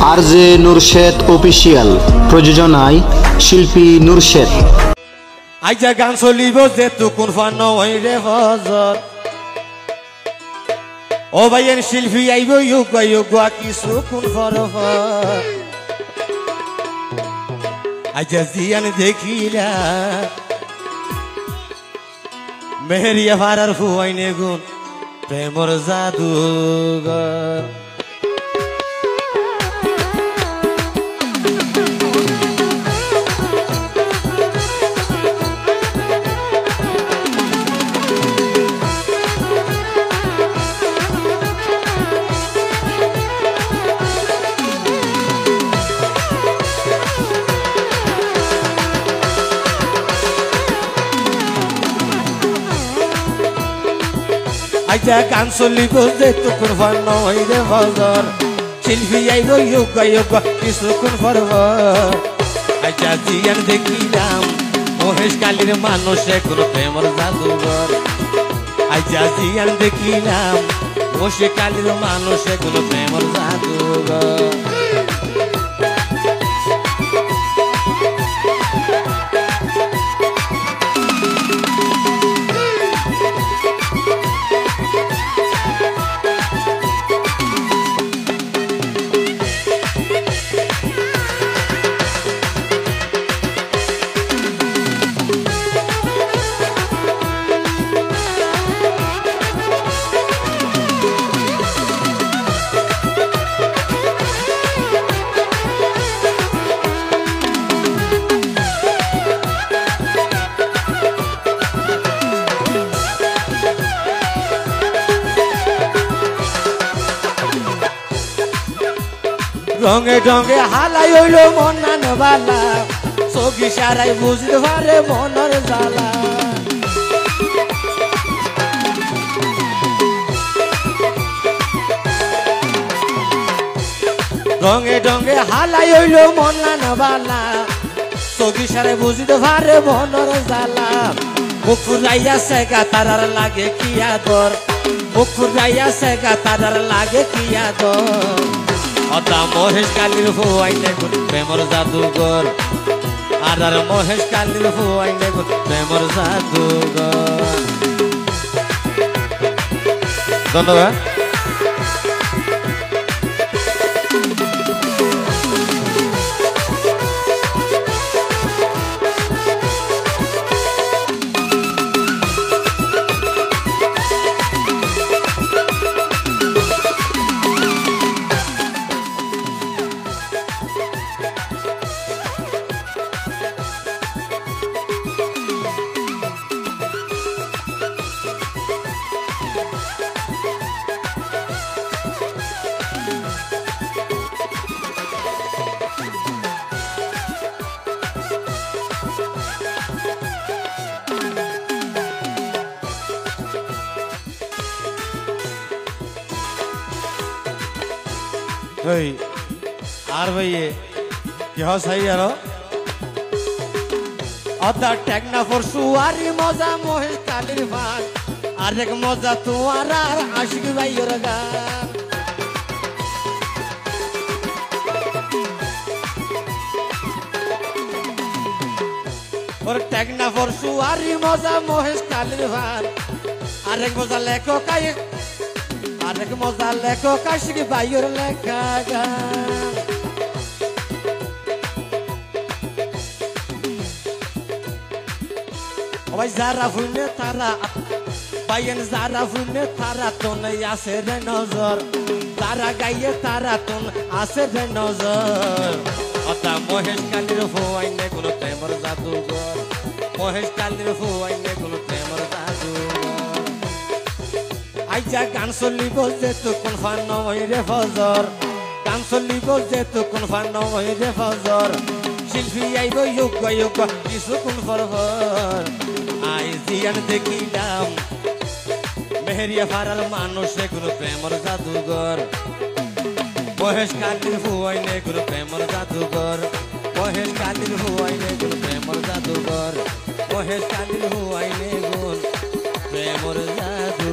RJ নুরশেদ official প্রযোজনায় শিল্পী নুরশেদ। আইজা গান চলিব যে তুকুন ফান রে ফজর ও ভাইয়ের শিল্পী আইব ইউগা কিছু কোন ফরফর আইজা জিয়ান দেখিলা মেহেরিয়া ফারার ফুয়াইনে গুণ প্রেমর জাদুঘর আইজা গান চলিব যে তুকুন ফান রে ফজর শিল্পী আইব ইউগা কিছুক্ষণ ফরফর আইজা জিয়ান দেখিলাম মহেশ কালীর মানুষে কোন প্রেমর জাদুঘর আইজা জিয়ান দেখিলাম মহেশ কালীর মানুষে কোন প্রেমর জাদুঘর রঙে রঙে হালাই হইল মন নানবালা চোখি সারাই বুঝতে পারে মনের জ্বালা রঙে রঙে হালাই হইল মন নানবালা চোখি সারাই বুঝতে পারে মনের জ্বালা মুখ ফুরাইয়া সেগা তারার লাগে কি আদর মুখ ফুরাইয়া সেগা তারার লাগে কি আদর অতা মহেশ কালীর ফুয়াইনে গুণ প্রেমর জাদুঘর আর মহেশ কালীর ফুয়াইনে গুণ প্রেমর জাদুঘর। ধন্যবাদ। আর ভাইয়ে কি হাই আর অদা টেকনা পরশু আরি মজা মহেশ কালীর ভাগ আর এক মজা তোমার আর আশিক ভাইয়ের গান ওর টেকনা পরশু আরি মজা মহেশ কালীর ভাগ আর এক মজা লেখক আরেক মজা লেখক আশিক ভাইয়ের লেখা গান ভাই যারা ফুনে তারা বাইন যারা ফুনে তারা তো নাই আছে রে নজর যারা গাইয়ে তারা তো আছে রে নজর অতা মহেশ কালীর ফুয়াইনে কোন প্রেমর জাদুঘর মহেশ কালীর ফুয়াইনে কোন প্রেমর জাদুঘর আইজা গান চলিব যে তুকুন ফান রে ফজর গান চলিব যে তুকুন ফান রে ফজর শিল্পী আইব ইউগা কিছুক্ষণ ফরফর আই জিয়ান দেখিলাম মেহেরিয়া ফারার মানুষে কোন প্রেমর জাদুঘর মহেশ কালীর ফুয়াইনে কোন প্রেমর জাদুঘর মহেশ কালীর ফুয়াইনে কোন প্রেমর জাদুঘর মহেশ কালীর ফুয়াইনে গুণ প্রেমর জাদু